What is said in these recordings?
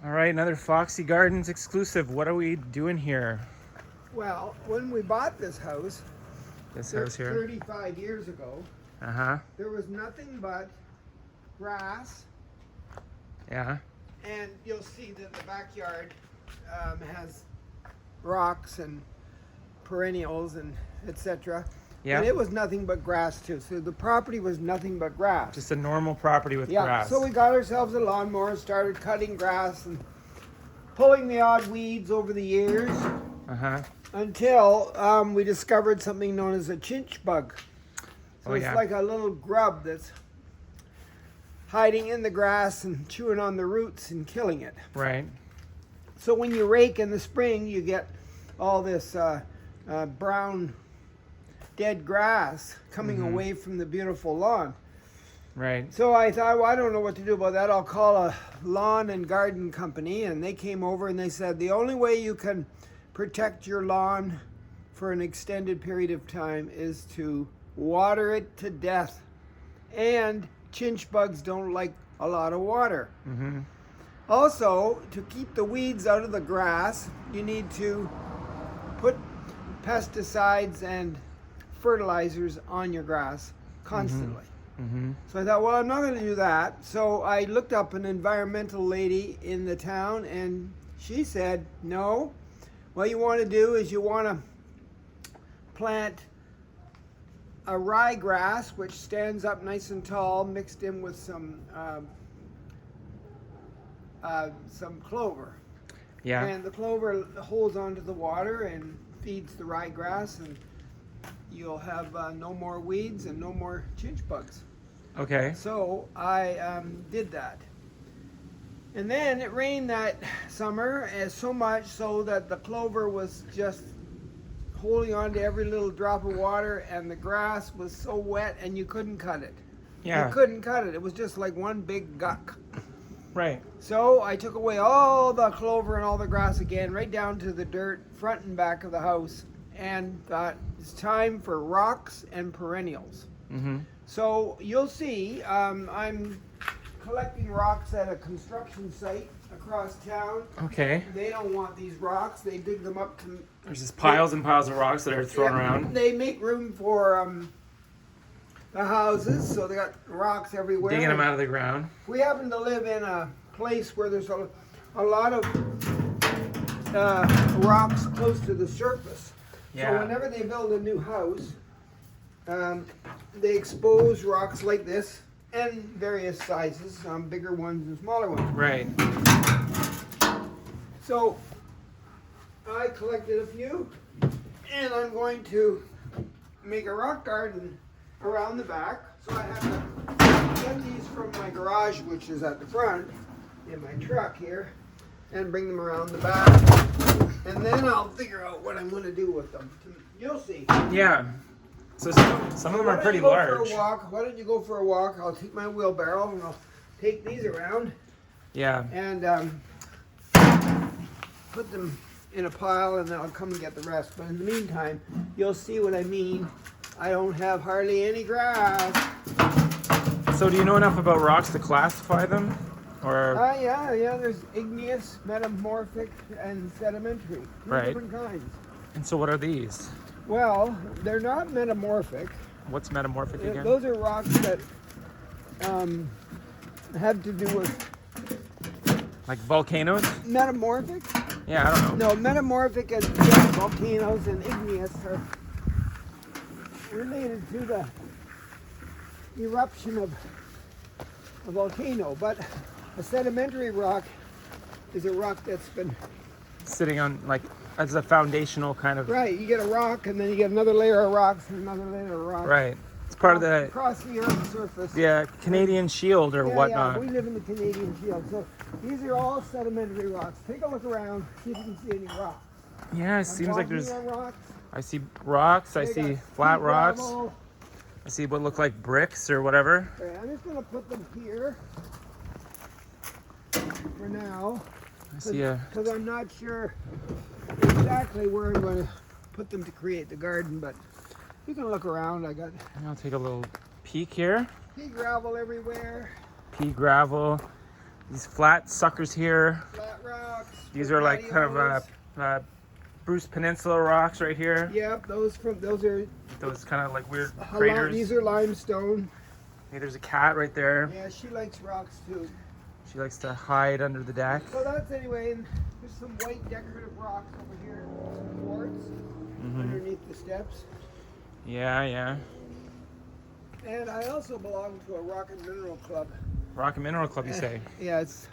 All right, another Foxy Gardens exclusive. What are we doing here? Well, when we bought this house, This house here. 35 years ago, there was nothing but grass, Yeah. and you'll see that the backyard has rocks and perennials and etc. Yeah. And it was nothing but grass too. So the property was nothing but grass. Just a normal property with grass. So we got ourselves a lawnmower, started cutting grass and pulling the odd weeds over the years. Until we discovered something known as a chinch bug. So it's like a little grub that's hiding in the grass and chewing on the roots and killing it. Right. So when you rake in the spring, you get all this brown dead grass coming away from the beautiful lawn. Right. So I thought, well, I don't know what to do about that. I'll call a lawn and garden company. And they came over and they said, the only way you can protect your lawn for an extended period of time is to water it to death. And chinch bugs don't like a lot of water. Also, to keep the weeds out of the grass, you need to put pesticides and fertilizers on your grass constantly. So I thought, well, I'm not going to do that. So I looked up an environmental lady in the town, and she said, no, what you want to do is you want to plant a ryegrass, which stands up nice and tall, mixed in with some clover. Yeah. And the clover holds onto the water and feeds the ryegrass, and you'll have no more weeds and no more chinch bugs. Okay. So I did that. And then it rained that summer, so much so that the clover was just holding on to every little drop of water, and the grass was so wet and you couldn't cut it. Yeah. You couldn't cut it. It was just like one big guck. Right. So I took away all the clover and all the grass again, right down to the dirt front and back of the house, and thought it's time for rocks and perennials. So you'll see I'm collecting rocks at a construction site across town. Okay. They don't want these rocks. They dig them up to... There's just piles and piles of rocks that are thrown around. They make room for the houses, so they got rocks everywhere. Digging them out of the ground. We happen to live in a place where there's a lot of rocks close to the surface. Yeah. So whenever they build a new house, they expose rocks like this, and various sizes, bigger ones and smaller ones. Right. So I collected a few, and I'm going to make a rock garden around the back. So I have to get these from my garage, which is at the front, in my truck here, and bring them around the back. And then I'll figure out what I'm going to do with them. You'll see. Yeah. So some of them are pretty large. Why don't you go for a walk? I'll take my wheelbarrow and I'll take these around. Yeah. And put them in a pile, and then I'll come and get the rest. But in the meantime, you'll see what I mean. I don't have hardly any grass. So do you know enough about rocks to classify them? Or Yeah. There's igneous, metamorphic, and sedimentary. Three different kinds. And so what are these? Well, they're not metamorphic. What's metamorphic again? Those are rocks that have to do with Like volcanoes? metamorphic. Yeah, I don't know. No, metamorphic and volcanoes and igneous are related to the eruption of a volcano, but a sedimentary rock is a rock that's been... Sitting on, like, as a foundational kind of... Right, you get a rock, and then you get another layer of rocks, and another layer of rocks. Right. It's part of the... Across the Earth's surface. Yeah, Canadian Shield or whatnot. Yeah, we live in the Canadian Shield, so these are all sedimentary rocks. Take a look around, see if you can see any rocks. Yeah, it seems like there's... Rocks. I see rocks, I see flat rocks. Gravel. I see what look like bricks or whatever. Okay, I'm just going to put them here for now. I see a... Because I'm not sure exactly where I'm going to put them to create the garden, but you can look around. I'll take a little peek here. Pea gravel everywhere. Pea gravel. These flat suckers here. Flat These are like kind of Bruce Peninsula rocks right here. Yep, those are Those kind of like weird craters. these are limestone. Hey, there's a cat right there. Yeah, she likes rocks too. She likes to hide under the deck. So that's anyway. And there's some white decorative rocks over here, some quartz underneath the steps. Yeah, yeah. And I also belong to a rock and mineral club. Rock and Mineral Club, you say? Yeah, it's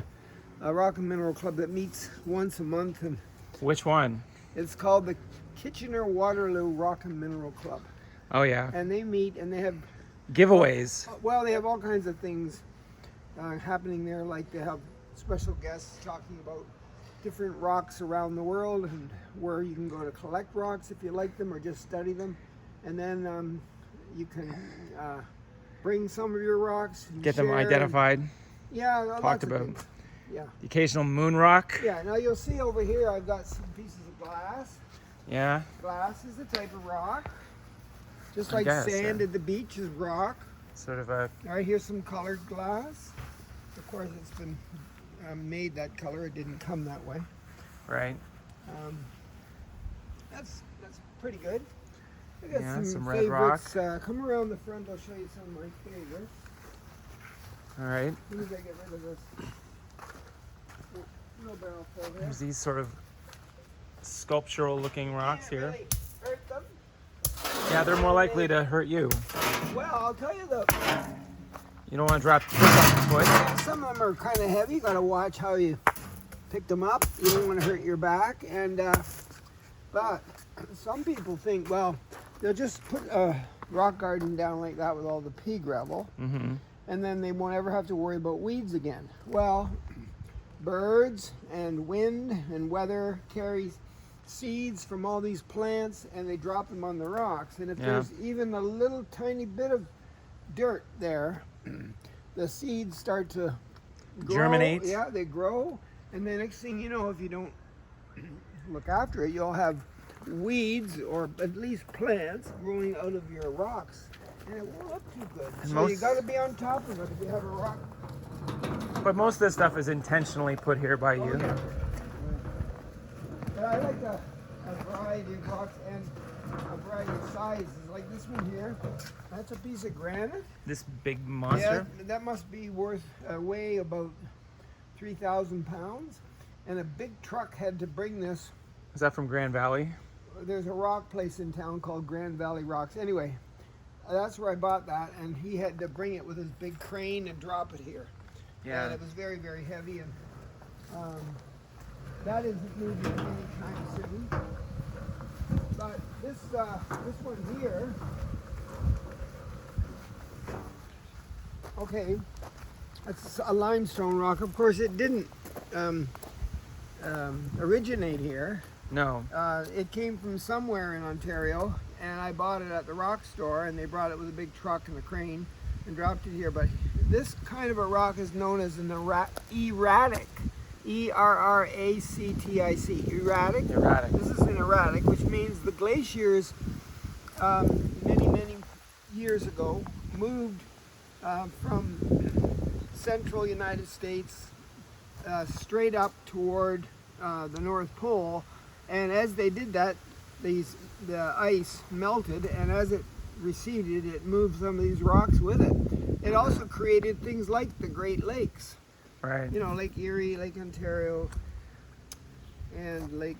a rock and mineral club that meets once a month, and Which one? it's called the Kitchener-Waterloo Rock and Mineral Club. Oh yeah. And they meet and they have, Giveaways. well, they have all kinds of things happening there. Like they have special guests talking about different rocks around the world and where you can go to collect rocks if you like them or just study them. And then you can bring some of your rocks and Get them share. identified. Yeah, Talked lots of about. things. Yeah. The occasional moon rock. Yeah, now you'll see over here I've got some pieces of glass. Yeah. Glass is a type of rock. Just I like guess, sand yeah. at the beach is rock. Sort of a. All right, here's some colored glass. Of course, it's been made that color. It didn't come that way. Right. That's pretty good. I got Yeah, some red favorites. Come around the front. I'll show you some of my favorites. All right. As soon as I get rid of this. No barrel full there. There's these sort of sculptural looking rocks Can't here. really hurt them. Yeah, they're more likely to hurt you. Well, I'll tell you You don't want to drop this on your foot. some of them are kind of heavy. You got to watch how you pick them up. You don't want to hurt your back. And but some people think, well, they'll just put a rock garden down like that with all the pea gravel, Mm-hmm. and then they won't ever have to worry about weeds again. Well, birds and wind and weather carry seeds from all these plants, and they drop them on the rocks. And if Yeah. there's even a little tiny bit of dirt there, the seeds start to grow. Germinate. Yeah, they grow, and the next thing you know, if you don't look after it, you'll have weeds or at least plants growing out of your rocks, and it won't look too good. And So you most- got to be on top of it if you have a rock. But most of this stuff is intentionally put here by you. Oh, yeah. But I like a variety of rocks and a variety of sizes. Like this one here, that's a piece of granite. This big monster. Yeah, that must be worth weigh about 3,000 pounds. And a big truck had to bring this. Is that from Grand Valley? There's a rock place in town called Grand Valley Rocks. Anyway, that's where I bought that, and he had to bring it with his big crane and drop it here. Yeah. And it was very, very heavy, and that isn't moving anytime soon. But this one here, okay, that's a limestone rock. Of course, it didn't originate here. No. It came from somewhere in Ontario, and I bought it at the rock store, and they brought it with a big truck and a crane and dropped it here. But this kind of a rock is known as an erratic, E-R-R-A-C-T-I-C, erratic. Erratic. This is an erratic, which means the glaciers many, many years ago moved from central United States straight up toward the North Pole, and as they did that, the ice melted, and as it receded, it moved some of these rocks with it. It also created things like the Great Lakes. Right. You know, Lake Erie, Lake Ontario, and Lake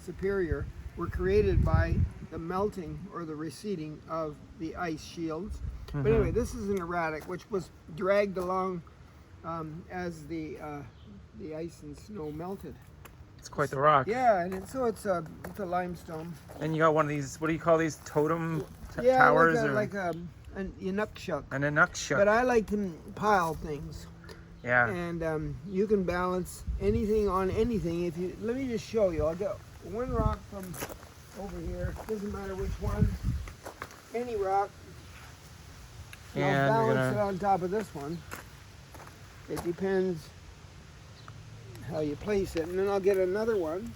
Superior were created by the melting or the receding of the ice shields. Mm-hmm. But anyway, this is an erratic, which was dragged along as the ice and snow melted. It's quite the rock. Yeah, and it's a limestone. And you got one of these, what do you call these, totem Yeah, towers? like an Inukshuk. An Inukshuk. But I like to pile things. Yeah. And you can balance anything on anything. If you let me just show you. I'll get one rock from over here. Doesn't matter which one. Any rock. And And I'll you're balance gonna- it on top of this one. It depends how you place it, and then I'll get another one.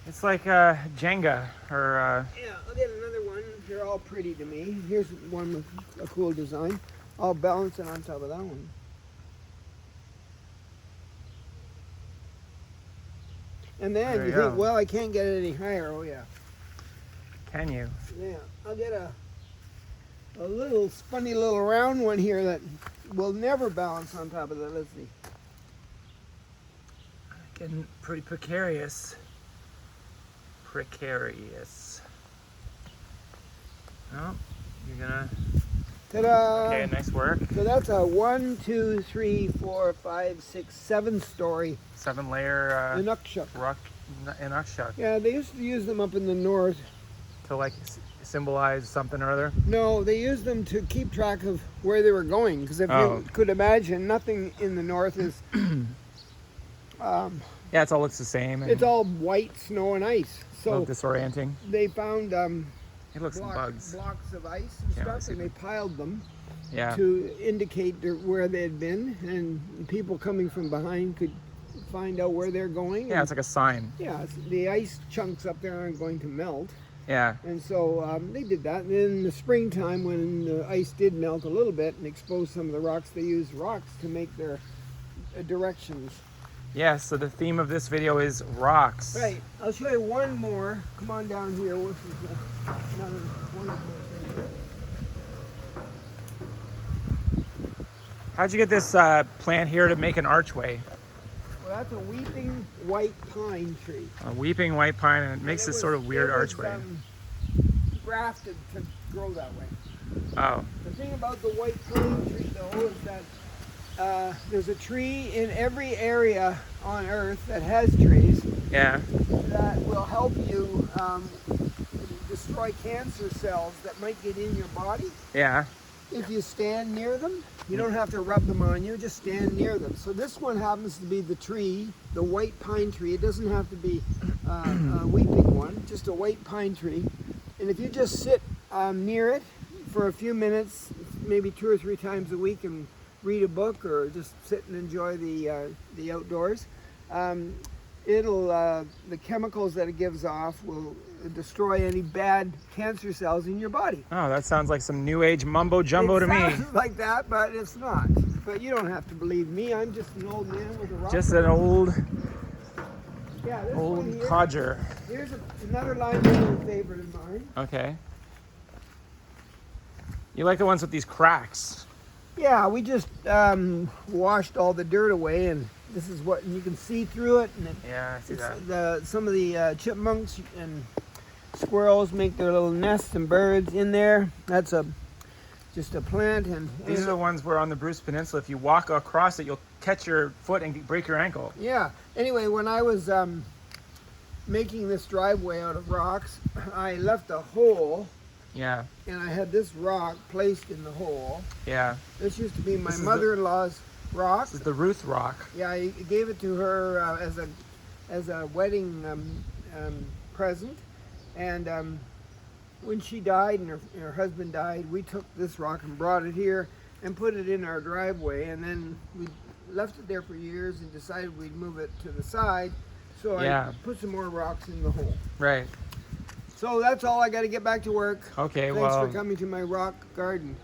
It's like Jenga or Yeah, I'll get another one. They're all pretty to me. Here's one with a cool design. I'll balance it on top of that one. And then There you you think, go. well, I can't get it any higher. Oh yeah. Can you? Yeah, I'll get a little funny little round one here that will never balance on top of that. Let's see. Getting pretty precarious. Precarious. Oh, you're gonna. Ta-da! Okay, nice work. So that's a 1, 2, 3, 4, 5, 6, 7-story 7-layer Inukshuk. rock inukshuk Yeah, they used to use them up in the north. to like symbolize something or other. No, they used them to keep track of where they were going. Because if Oh. you could imagine, nothing in the north is. Yeah, it all looks the same. And It's all white snow and ice. a little So disorienting. they found It looks like bugs. blocks of ice and Can't really stuff, see and they piled them Yeah. to indicate where they had been, and people coming from behind could find out where they're going. Yeah, it's like a sign. Yeah, the ice chunks up there aren't going to melt, Yeah. and so they did that. And then in the springtime, when the ice did melt a little bit and expose some of the rocks, they used rocks to make their directions. Yeah, so the theme of this video is rocks. Right, I'll show you one more. Come on down here. This is another wonderful thing. How'd you get this plant here to make an archway? Well, that's a weeping white pine tree. A weeping white pine, and it makes And this it sort was- of weird it was, archway. Grafted to grow that way. Oh, The thing about the white pine tree, though, is that there's a tree in every area on Earth that has trees yeah. that will help you destroy cancer cells that might get in your body Yeah. if you stand near them. You don't have to rub them on you, just stand near them. So this one happens to be the tree, the white pine tree. It doesn't have to be a weeping one, just a white pine tree. And if you just sit near it for a few minutes, maybe 2 or 3 times a week, and read a book or just sit and enjoy the outdoors, the chemicals that it gives off will destroy any bad cancer cells in your body. Oh, that sounds like some new age mumbo jumbo to me. It sounds like that, but it's not. But you don't have to believe me. I'm just an old man with a rock. Just an old Yeah, this one here. codger. Here's another limestone favorite of mine. Okay. You like the ones with these cracks. Yeah, we just washed all the dirt away, and this is what, and you can see through it. And Yeah, I see that. some of the chipmunks and squirrels make their little nests and birds in there. That's just a plant, and These are the ones where on the Bruce Peninsula, if you walk across it, you'll catch your foot and break your ankle. yeah. Anyway, when I was making this driveway out of rocks, I left a hole, Yeah, and I had this rock placed in the hole. yeah. This used to be my This is mother-in-law's rock. This is the Ruth rock. Yeah, I gave it to her as a wedding present, and when she died and her husband died, we took this rock and brought it here and put it in our driveway, and then we left it there for years and decided we'd move it to the side. So Yeah. I put some more rocks in the hole. Right. So that's all. I got to get back to work. Okay, Thanks well, for coming to my rock garden.